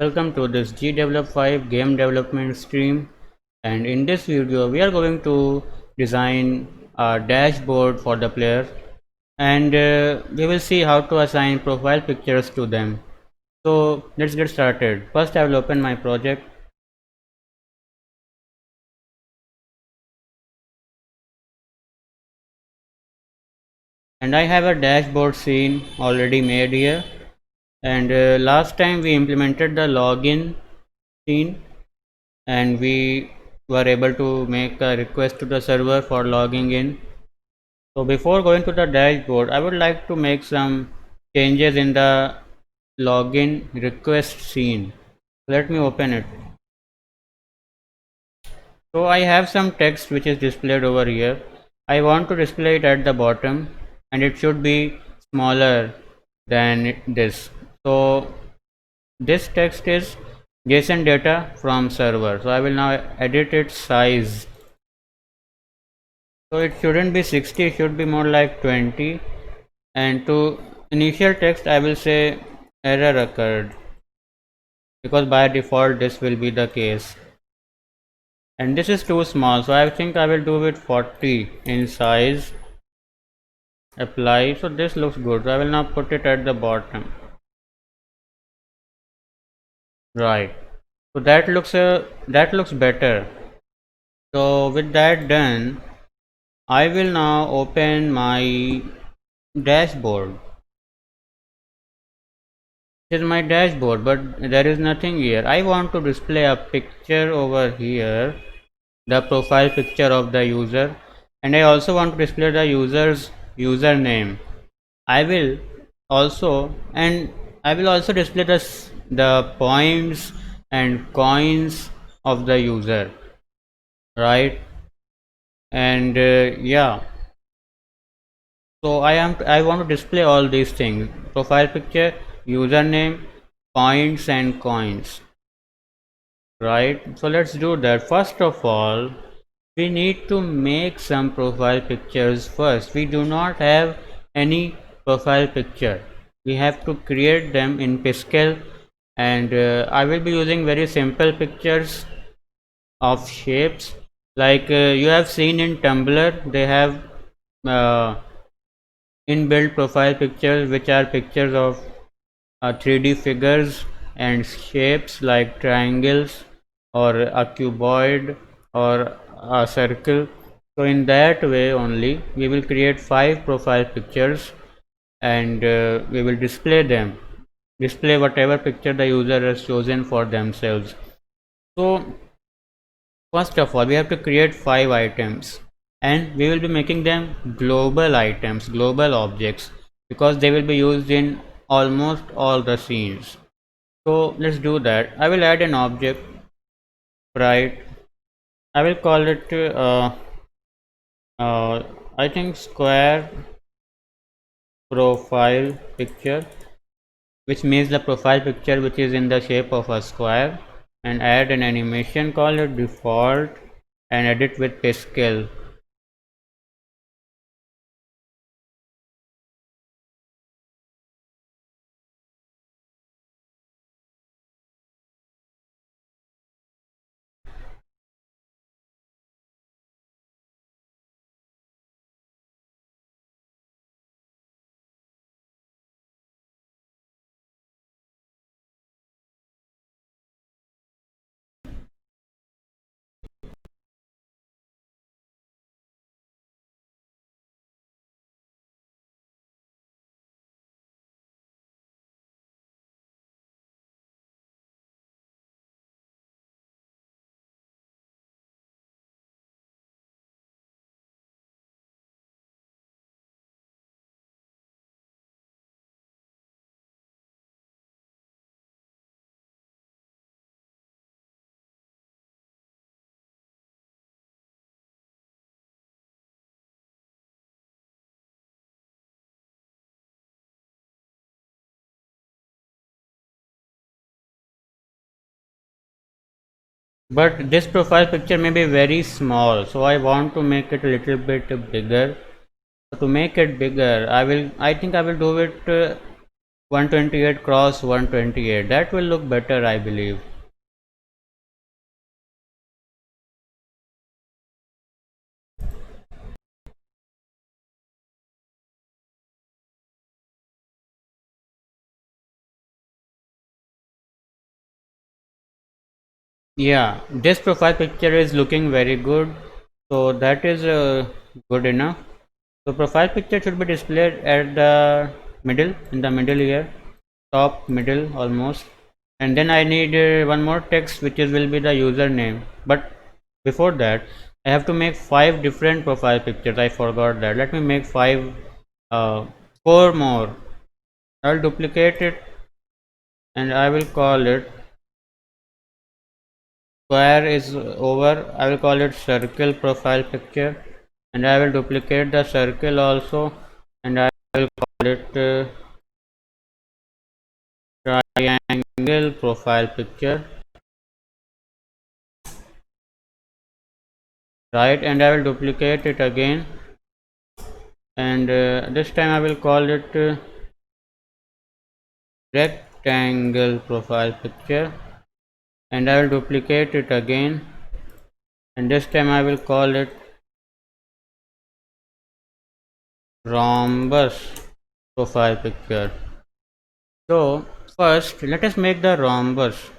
Welcome to this GDevelop5 game development stream, and in this video we are going to design a dashboard for the player, and we will see how to assign profile pictures to them. So let's get started. First I will open my project. And I have a dashboard scene already made here, and last time we implemented the login scene and we were able to make a request to the server for logging in. So before going to the dashboard, I would like to make some changes in the login request scene. Let me open it. So I have some text which is displayed over here. I want to display it at the bottom and it should be smaller than this. So this text is JSON data from server. So I will now edit its size. So it shouldn't be 60, it should be more like 20. And to initial text I will say error occurred, because by default this will be the case, and this is too small, so I think I will do it 40 in size. Apply. So this looks good, so I will now put it at the bottom. Right, so that looks better. So with that done, I will now open my dashboard. This is my dashboard, but there is nothing here. I want to display a picture over here, the profile picture of the user, and I also want to display the user's username. I will also display the points and coins of the user, right? And yeah, so I want to display all these things: profile picture, username, points and coins, right? So let's do that. First of all, we need to make some profile pictures first. We do not have any profile picture. We have to create them in Piskel, and I will be using very simple pictures of shapes, like you have seen in Tumblr. They have uh, inbuilt profile pictures which are pictures of 3D figures and shapes like triangles or a cuboid or a circle. So in that way only we will create 5 profile pictures, and we will display whatever picture the user has chosen for themselves. So first of all, we have to create 5 items, and we will be making them global items, global objects, because they will be used in almost all the scenes. So let's do that. I will add an object, right? I will call it I think square profile picture, which means the profile picture which is in the shape of a square, and add an animation, call it default, and edit with Pascal. But this profile picture may be very small, so I want to make it a little bit bigger. To make it bigger, I think I will do it 128 cross 128. That will look better, I believe. Yeah, this profile picture is looking very good. So that is good enough. So profile picture should be displayed at the middle, in the middle here, top middle almost. And then I need one more text which is will be the username. But before that, I have to make 5 different profile pictures. I forgot that. Let me make uh, 4 more. I'll duplicate it and I will call it square is over. I will call it circle profile picture, and I will duplicate the circle also, and I will call it triangle profile picture, right? And I will duplicate it again, and this time I will call it rectangle profile picture, and I will duplicate it again, and this time I will call it rhombus profile picture. So first let us make the rhombus.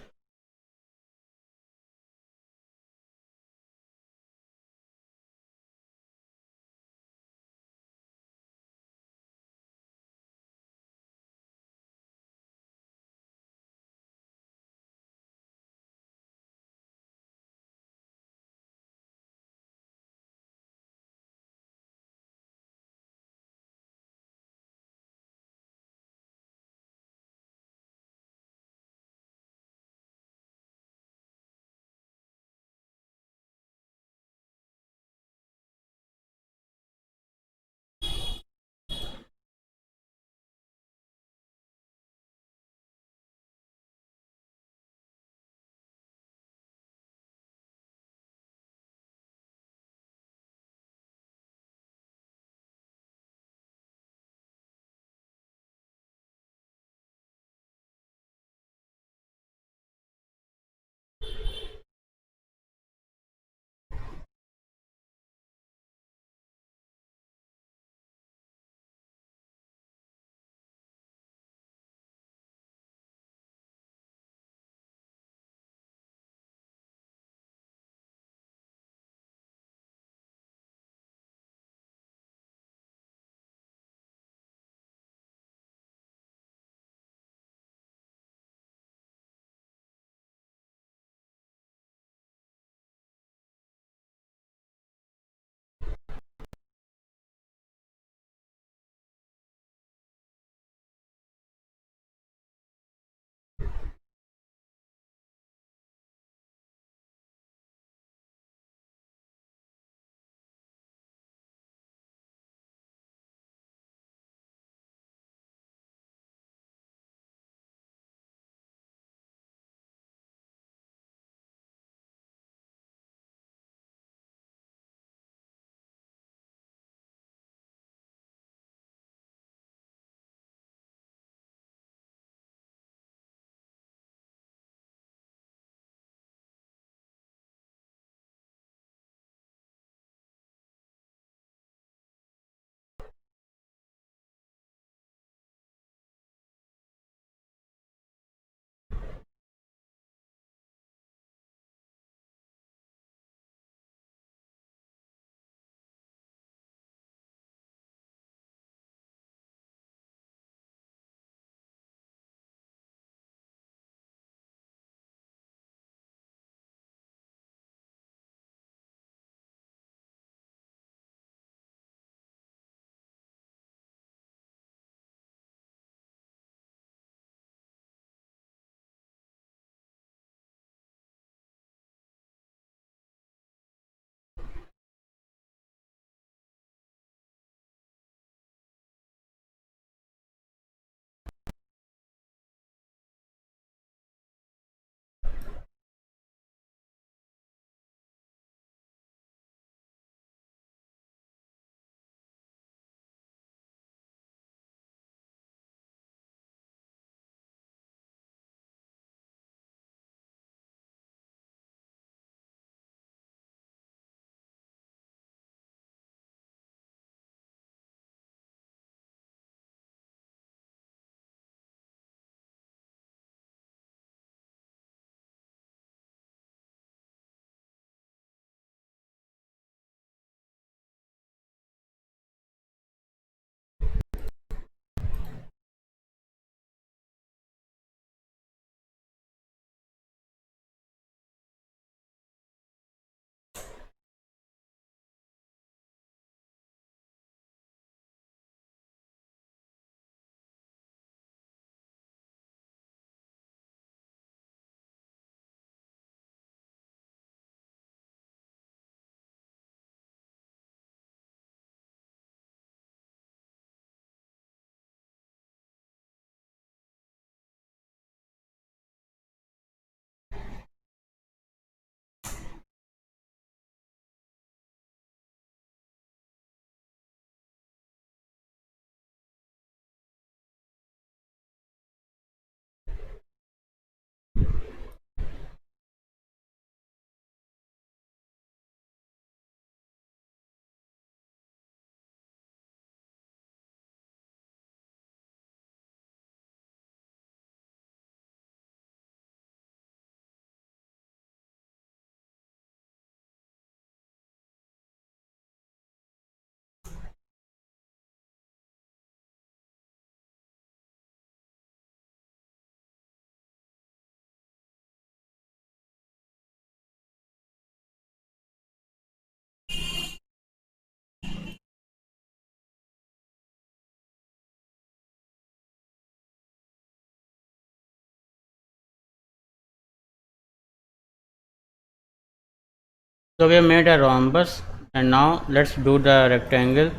So we have made a rhombus, and now let's do the rectangle.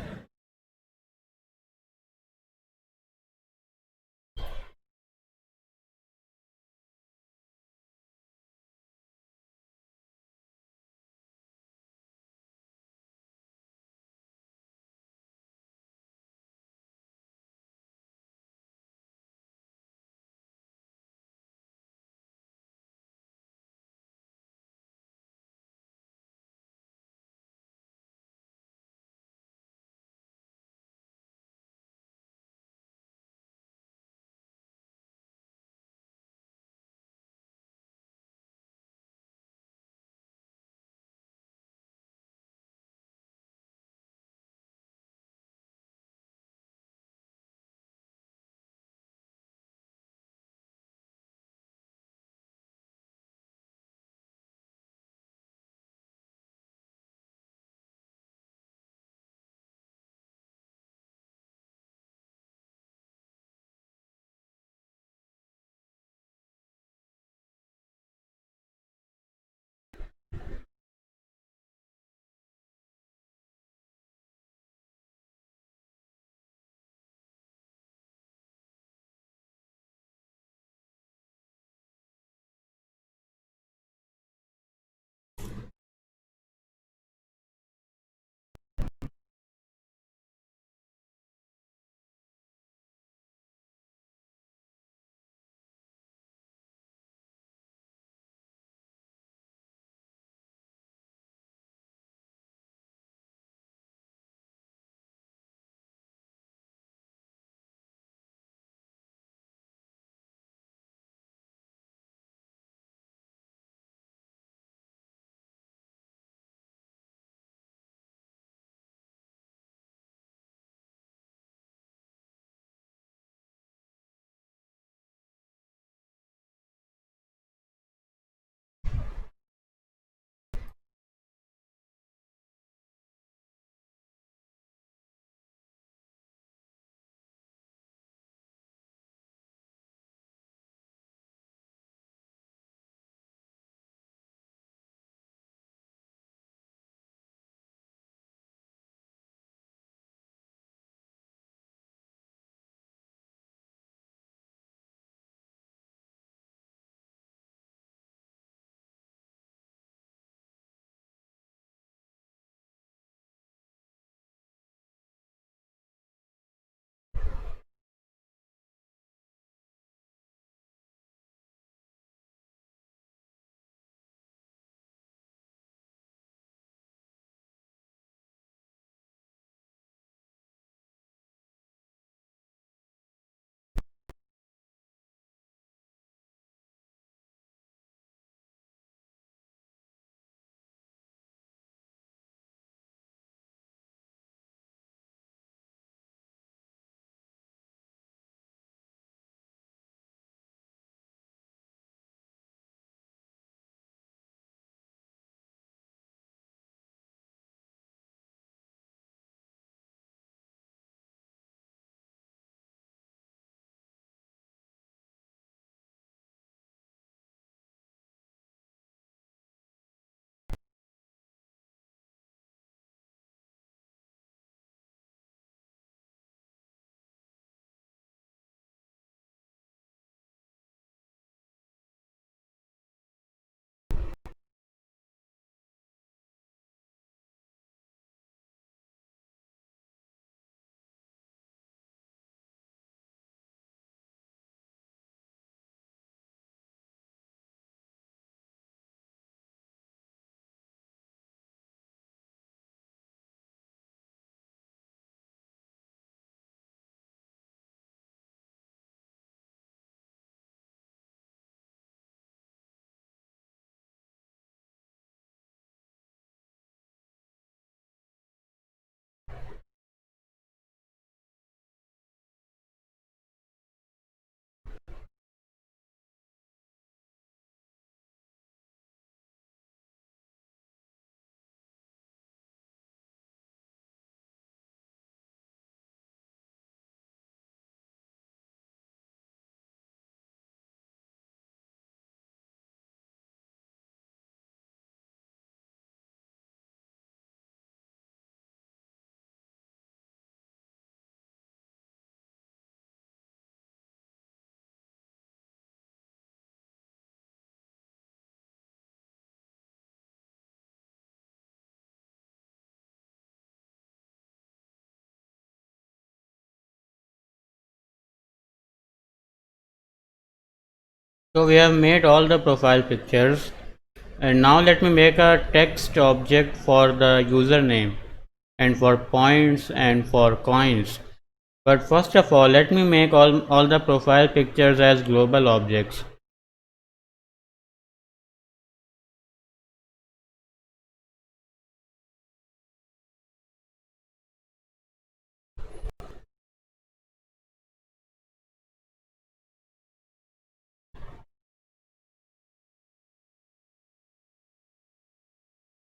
So we have made all the profile pictures, and now let me make a text object for the username and for points and for coins. But first of all, let me make all the profile pictures as global objects.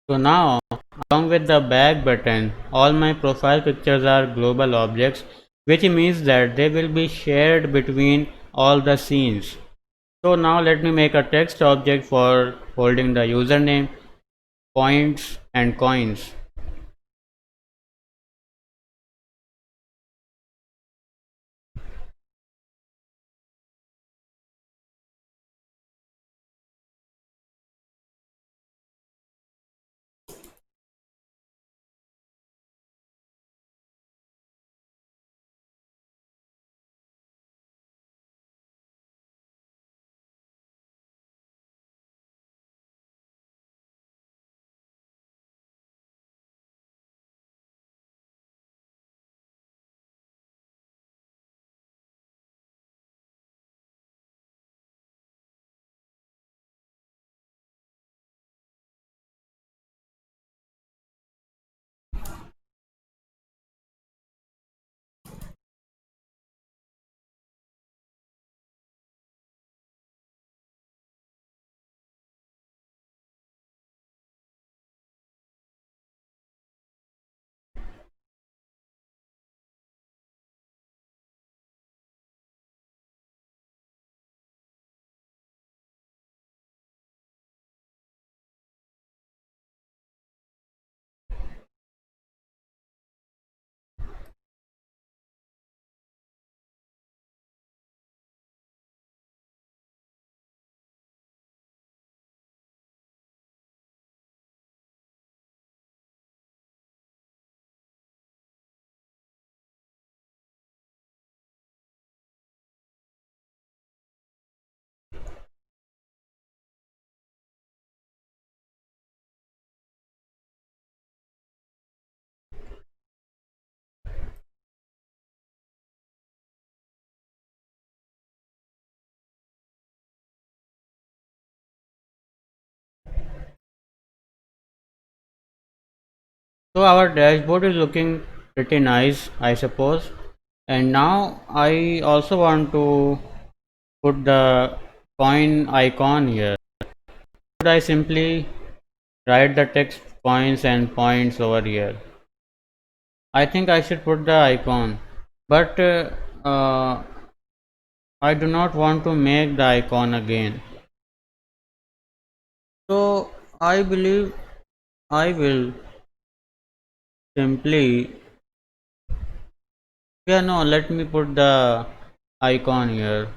So now, along with the back button, all my profile pictures are global objects, which means that they will be shared between all the scenes. So now let me make a text object for holding the username, points and coins. So our dashboard is looking pretty nice, I suppose. And now I also want to put the coin icon here. Should I simply write the text coins and points over here? I think I should put the icon, but uh, I do not want to make the icon again. So I believe I will simply, yeah, no, let me put the icon here.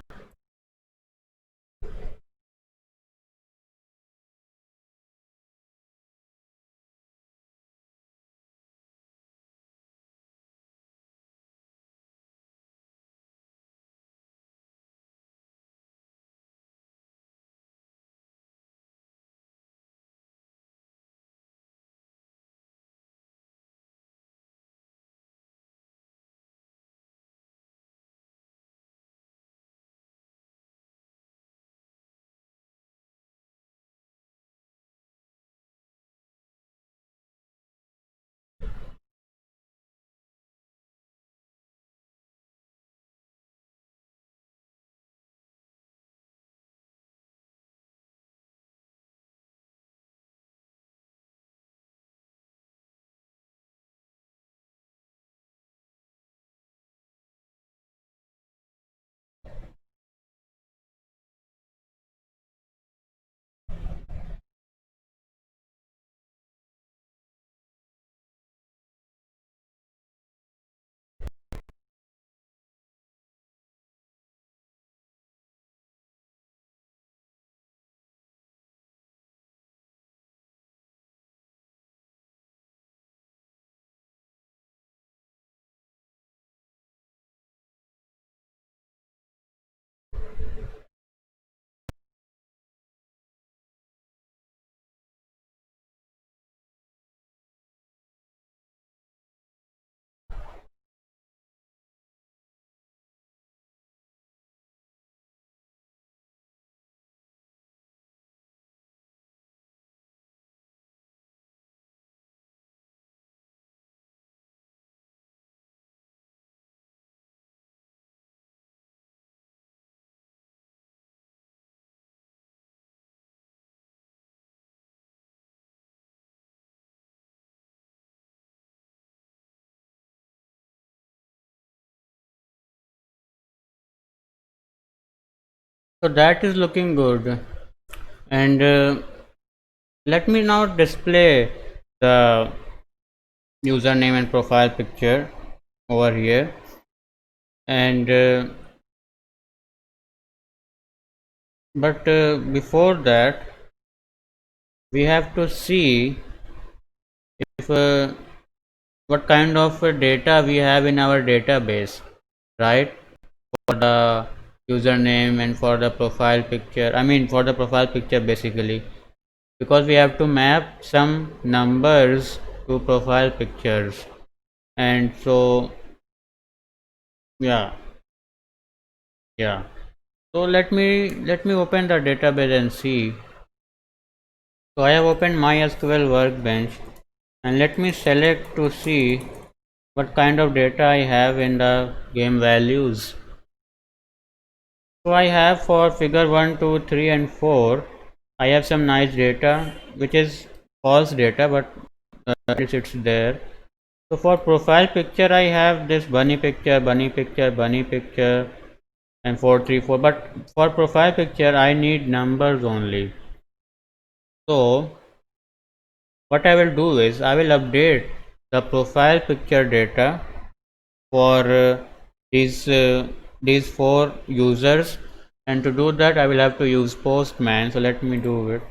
So that is looking good. And let me now display the username and profile picture over here. And but before that, we have to see if what kind of data we have in our database, right? For the username and for the profile picture, I mean for the profile picture basically, because we have to map some numbers to profile pictures. And so yeah, yeah, so let me open the database and see. So I have opened MySQL workbench, and let me select to see what kind of data I have in the game values. So I have for figure 1, 2, 3 and 4, I have some nice data which is false data, but at least it's there. So for profile picture I have this bunny picture, bunny picture, bunny picture and 434, but for profile picture I need numbers only. So what I will do is I will update the profile picture data for these uh, these four users, and to do that I will have to use Postman. So let me do it.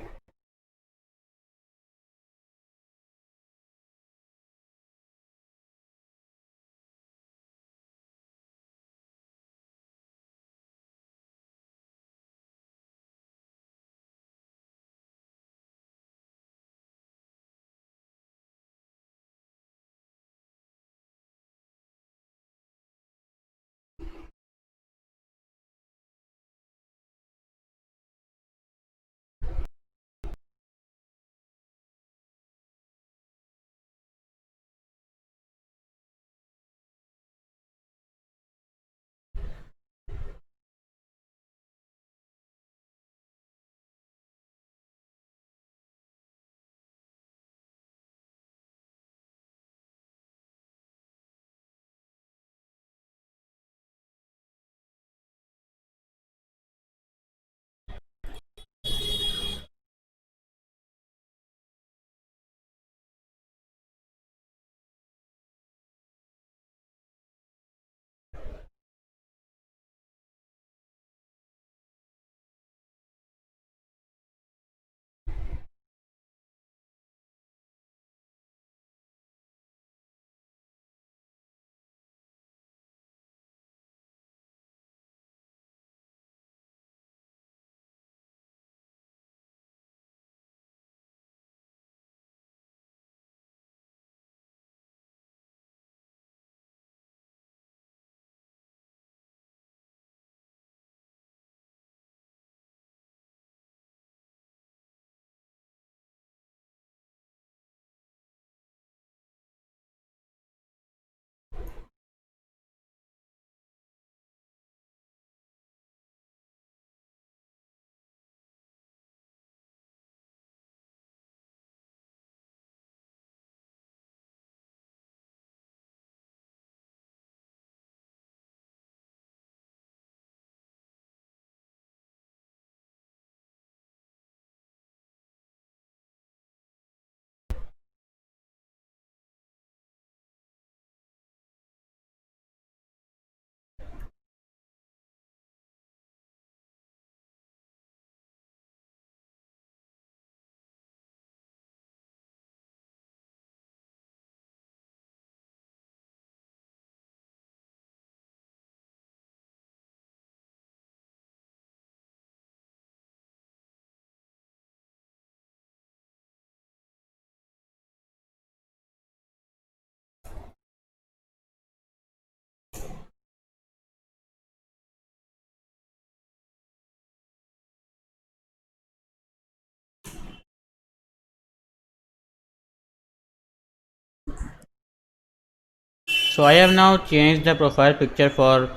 So I have now changed the profile picture for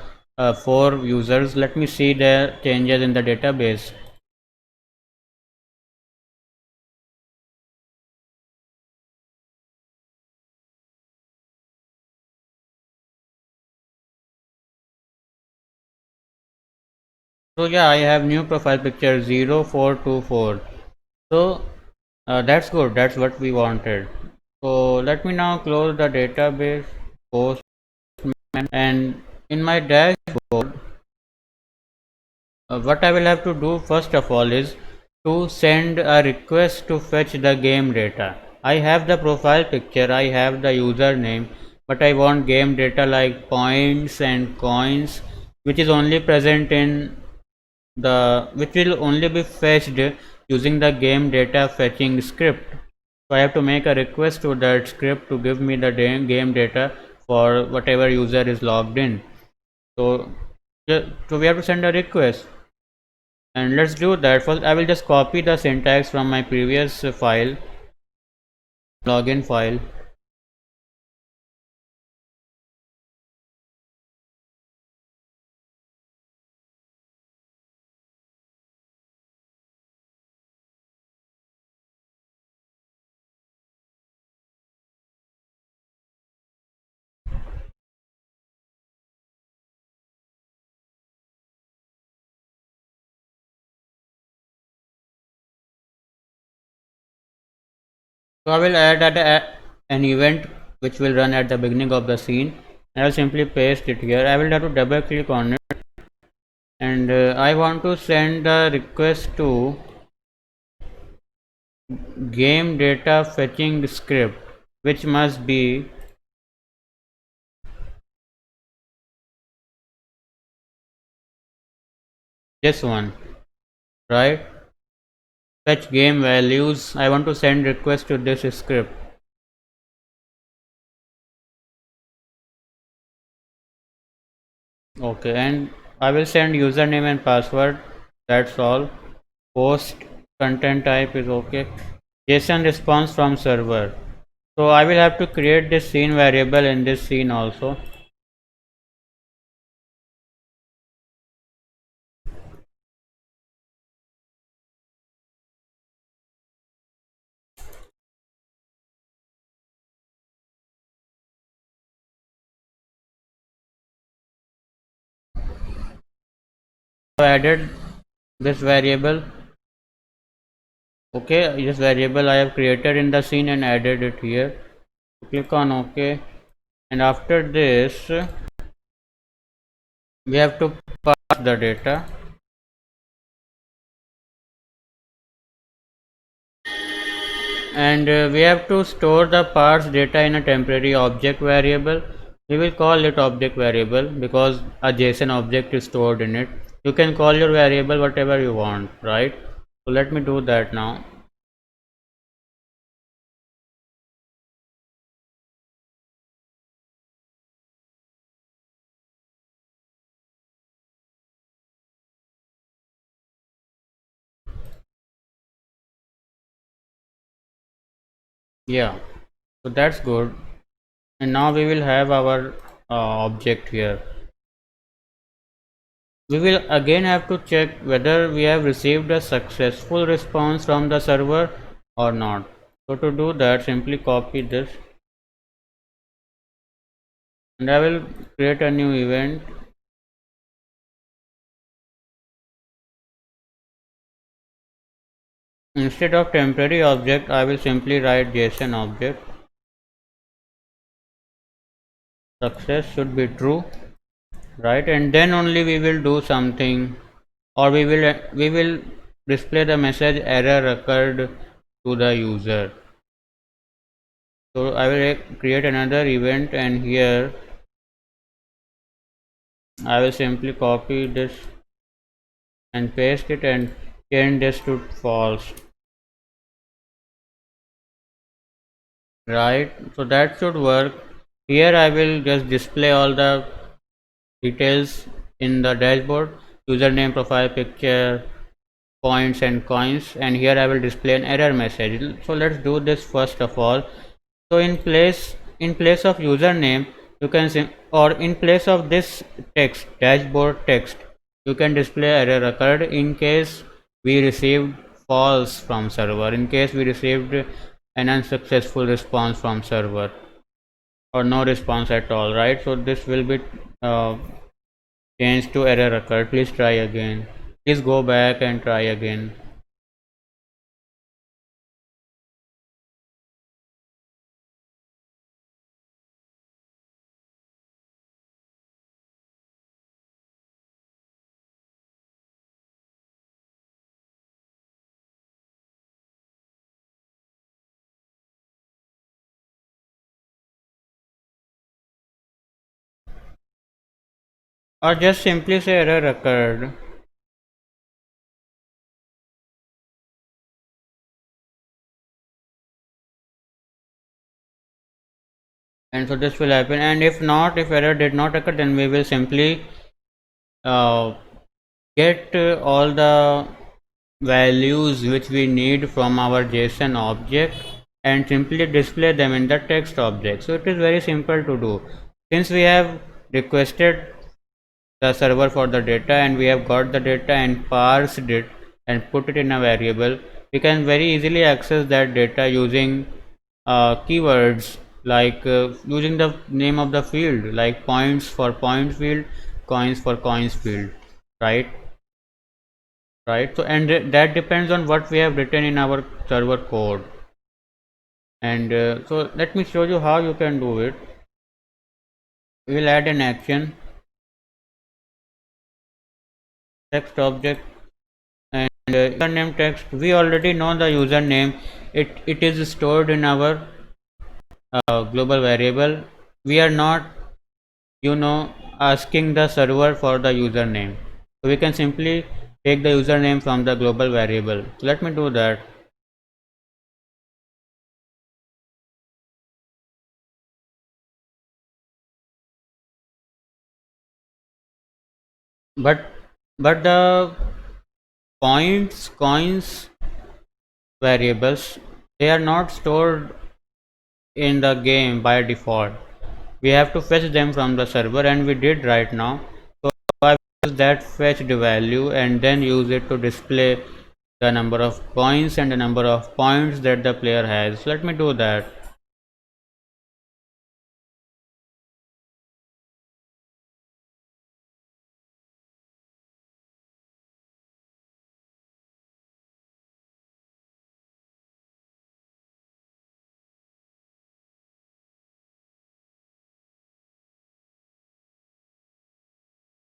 four users. Let me see the changes in the database. So yeah, I have new profile picture 0424. So that's good. That's what we wanted. So let me now close the database post, and in my dashboard, what I will have to do first of all is to send a request to fetch the game data. I have the profile picture, I have the username, but I want game data like points and coins, which is only present in the which will only be fetched using the game data fetching script. So I have to make a request to that script to give me the game data for whatever user is logged in. So, so we have to send a request, and let's do that. First I will just copy the syntax from my previous file, login file. So I will add an event which will run at the beginning of the scene, and I will simply paste it here. I will have to double click on it, and I want to send a request to game data fetching script, which must be this one, right? Fetch game values. I want to send request to this script. Okay, and I will send username and password. That's all. Post content type is okay. JSON response from server. So I will have to create this scene variable in this scene also. So I added this variable. Okay, this variable I have created in the scene and added it here. Click on OK, and after this we have to pass the data, and we have to store the parse data in a temporary object variable. We will call it object variable because a JSON object is stored in it. You can call your variable whatever you want, right? So let me do that now. Yeah, so that's good. And now we will have our object here. We will again have to check whether we have received a successful response from the server or not. So to do that, simply copy this, and I will create a new event. Instead of temporary object, I will simply write JSON object. Success should be true, right? And then only we will do something, or we will display the message error occurred to the user. So I will create another event, and here I will simply copy this and paste it and change this to false, right? So that should work. Here I will just display all the details in the dashboard: username, profile picture, points and coins, and here I will display an error message. So let's do this first of all. So in place of username, you can or in place of this text, dashboard text, you can display error occurred in case we received false from server, in case we received an unsuccessful response from server, or no response at all, right? So this will be uh, changed to error occurred. Please try again. Please go back and try again. Or just simply say error occurred. And so this will happen, and if not, if error did not occur, then we will simply uh, get all the values which we need from our JSON object and simply display them in the text object. So it is very simple to do. Since we have requested the server for the data and we have got the data and parsed it and put it in a variable, we can very easily access that data using keywords like using the name of the field, like points for points field, coins for coins field, right? Right, so and that depends on what we have written in our server code. And so let me show you how you can do it. We will add an action, text object, and username text. We already know the username. It is stored in our global variable. We are not, you know, asking the server for the username, so we can simply take the username from the global variable. So let me do that. But the points coins variables, they are not stored in the game by default. We have to fetch them from the server, and we did right now. So I use that fetched value and then use it to display the number of coins and the number of points that the player has. So let me do that.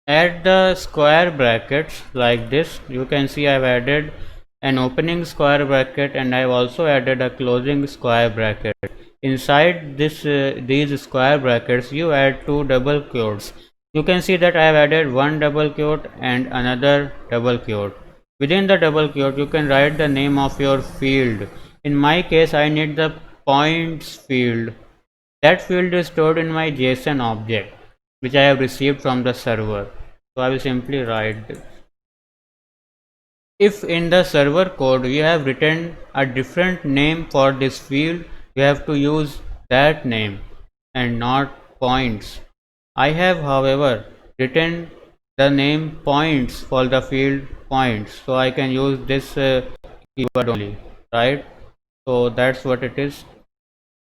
Add the square brackets like this. You can see I've added an opening square bracket and I've also added a closing square bracket. Inside these square brackets, you add two double quotes. You can see that I have added one double quote and another double quote. Within the double quote, you can write the name of your field. In my case, I need the points field. That field is stored in my JSON object, which I have received from the server. So I will simply write this. If in the server code we have written a different name for this field, we have to use that name and not points. I have, however, written the name points for the field points, so I can use this keyword only, right? So that's what it is.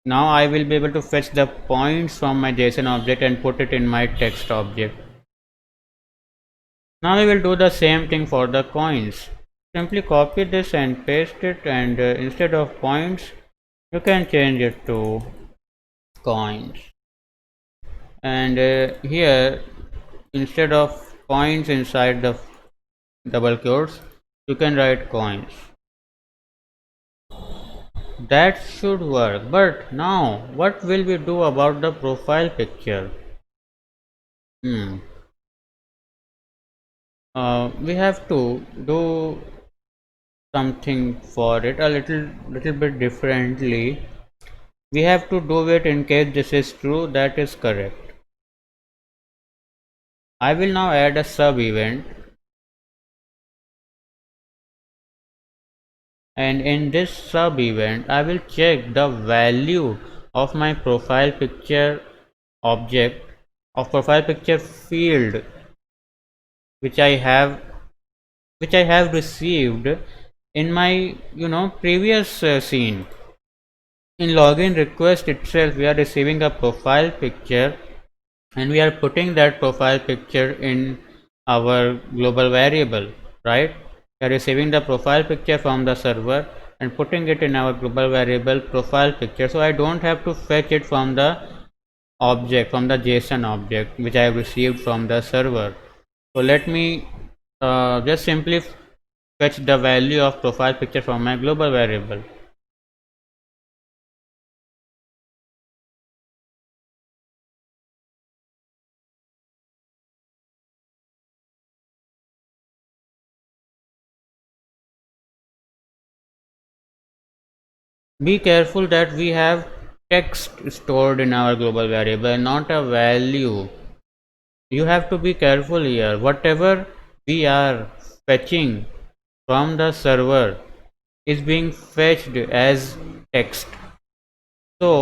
Now I will be able to fetch the points from my JSON object and put it in my text object. Now we will do the same thing for the coins. Simply copy this and paste it, and instead of points you can change it to coins. And here, instead of points inside the double quotes, you can write coins. That should work. But now what will we do about the profile picture? We have to do something for it a little bit differently. We have to do it in case this is true, that is correct. I will now add a sub event, and in this sub event I will check the value of my profile picture object, of profile picture field, which I have received in my previous scene. In login request itself, we are receiving a profile picture and we are putting that profile picture in our global variable. right? We are receiving the profile picture from the server and putting it in our global variable profile picture. So I don't have to fetch it from the object, from the JSON object which I have received from the server. So let me just simply fetch the value of profile picture from my global variable. Be careful that we have text stored in our global variable, not a value. You have to be careful here. Whatever we are fetching from the server is being fetched as text. So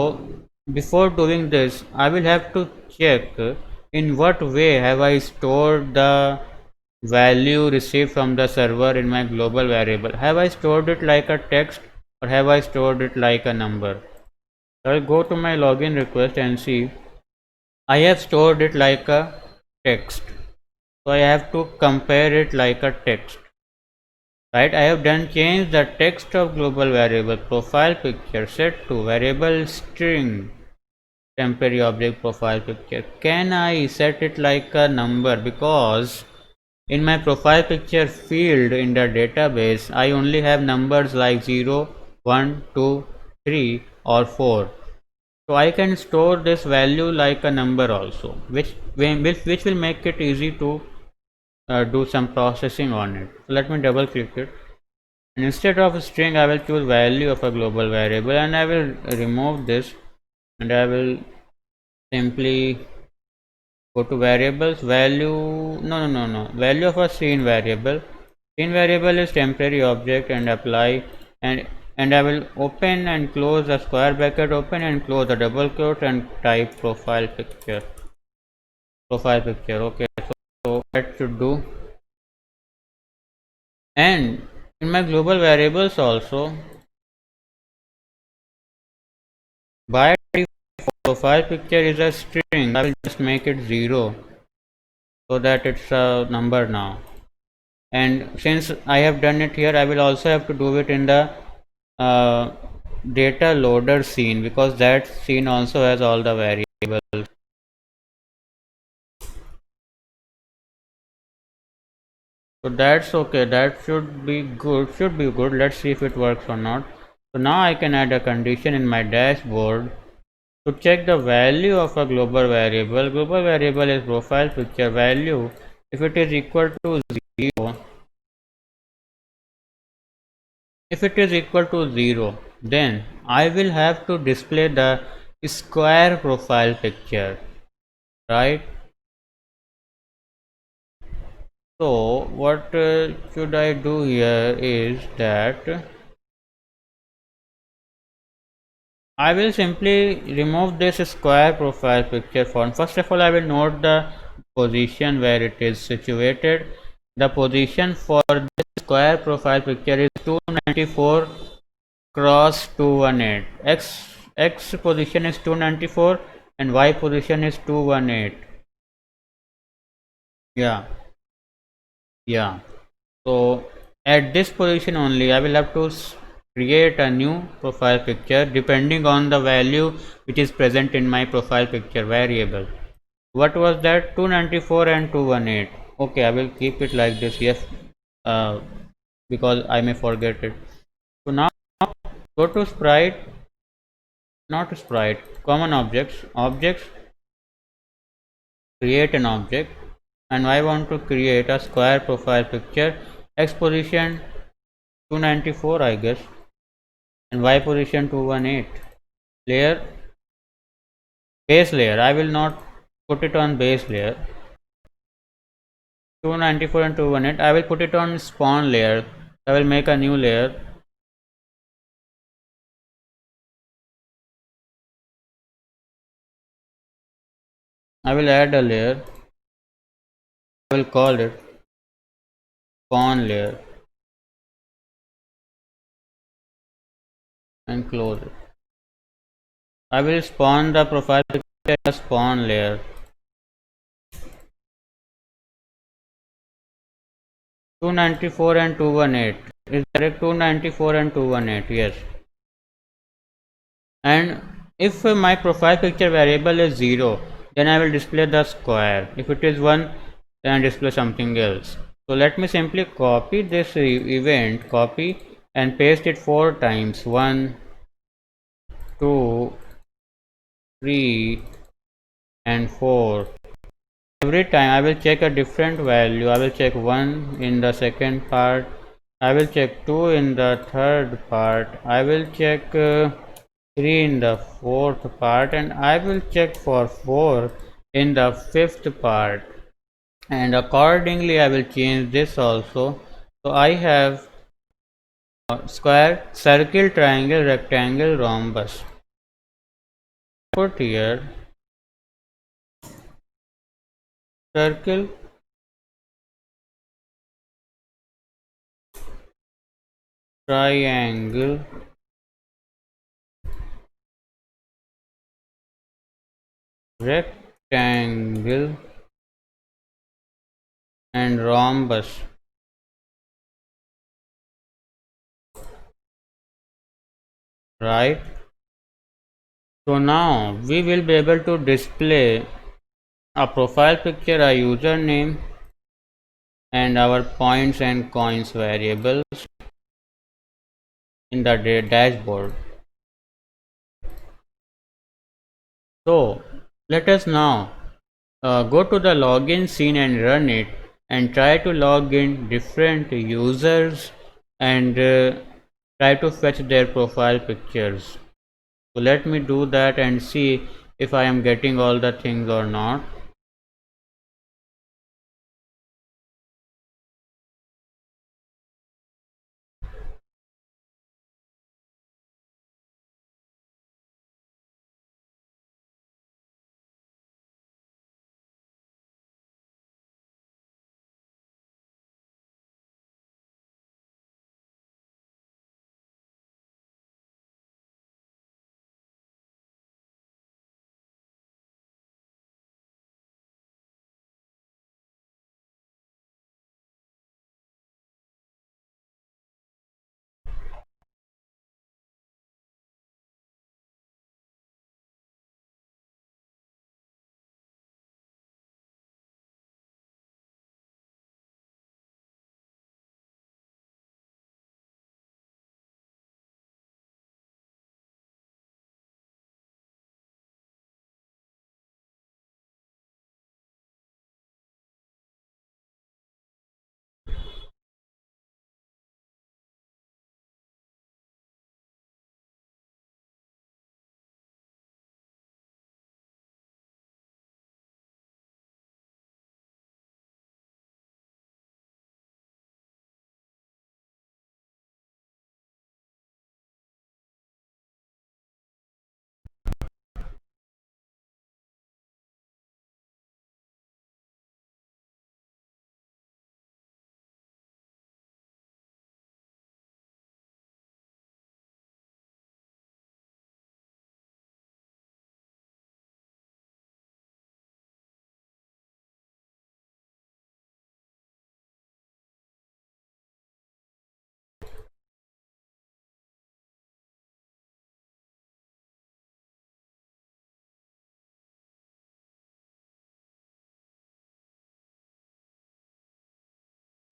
before doing this, I will have to check in what way have I stored the value received from the server in my global variable. Have I stored it like a text or have I stored it like a number? I will go to my login request and see I have stored it like a text. So I have to compare it like a text. Right, I have done change the text of global variable profile picture set to variable string temporary object profile picture. Can I set it like a number? Because in my profile picture field in the database, I only have numbers like 0, 1, 2, 3 or 4. So I can store this value like a number also, which will make it easy to do some processing on it. So let me double click it. And instead of a string, I will choose value of a global variable and I will remove this and I will simply go to variables value. No, value of a scene variable. Scene variable is temporary object and apply and I will open and close a square bracket, open and close a double quote and type profile picture. Profile picture. Okay, so that should do. And in my global variables also, by default profile picture is a string. I will just make it 0 so that it's a number now. And since I have done it here, I will also have to do it in the uh, data loader scene because that scene also has all the variables. So that's okay, that should be good. Let's see if it works or not. So now I can add a condition in my dashboard to check the value of a global variable. Global variable is profile picture value. If it is equal to 0, if it is equal to 0, then I will have to display the square profile picture, right? So what should I do here is that I will simply remove this square profile picture font. First of all, I will note the position where it is situated. The position for this square profile picture is 294 cross 218. X position is 294 and Y position is 218. Yeah, yeah. So at this position only I will have to create a new profile picture depending on the value which is present in my profile picture variable. What was that? 294 and 218. Okay, I will keep it like this. Yes, uh, because I may forget it. So now go to sprite, not sprite, common objects, create an object, and I want to create a square profile picture. X position 294 I guess and Y position 218. Layer, base layer, I will not put it on base layer. 294 and 218, I will put it on spawn layer. I will make a new layer. I will add a layer. I will call it spawn layer and close it. I will spawn the profile picture spawn layer. 294 and 218 is correct. 294 and 218, yes. And if my profile picture variable is 0, then I will display the square. If it is 1, then I display something else. So let me simply copy this event, copy and paste it 4 times. 1, 2, 3 and 4. Every time I will check a different value. I will check 1 in the second part, I will check 2 in the third part, I will check 3 in the fourth part, and I will check for 4 in the fifth part, and accordingly I will change this also. So I have square, circle, triangle, rectangle, rhombus. Put here circle, triangle, rectangle and rhombus, right? So now we will be able to display a profile picture, a username, and our points and coins variables in the dashboard. So let us now go to the login scene and run it, and try to log in different users and try to fetch their profile pictures. So let me do that and see if I am getting all the things or not.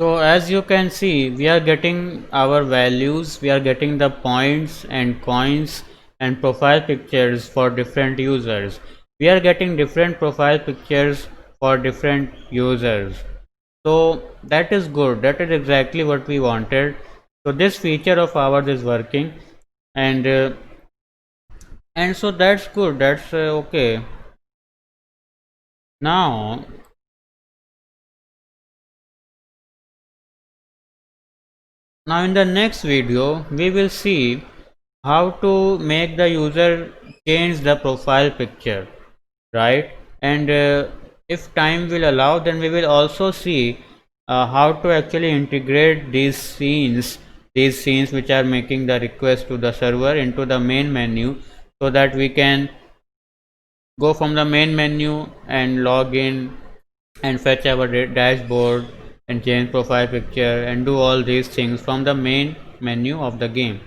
So as you can see, we are getting our values, we are getting the points and coins and profile pictures for different users. We are getting different profile pictures for different users. So that is good. That is exactly what we wanted. So this feature of ours is working, and so that's good. That's okay. Now in the next video we will see how to make the user change the profile picture, right? And if time will allow, then we will also see how to actually integrate these scenes which are making the request to the server into the main menu, so that we can go from the main menu and log in and fetch our dashboard and change profile picture and do all these things from the main menu of the game.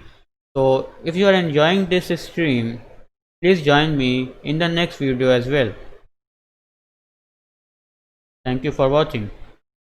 So if you are enjoying this stream, please join me in the next video as well. Thank you for watching.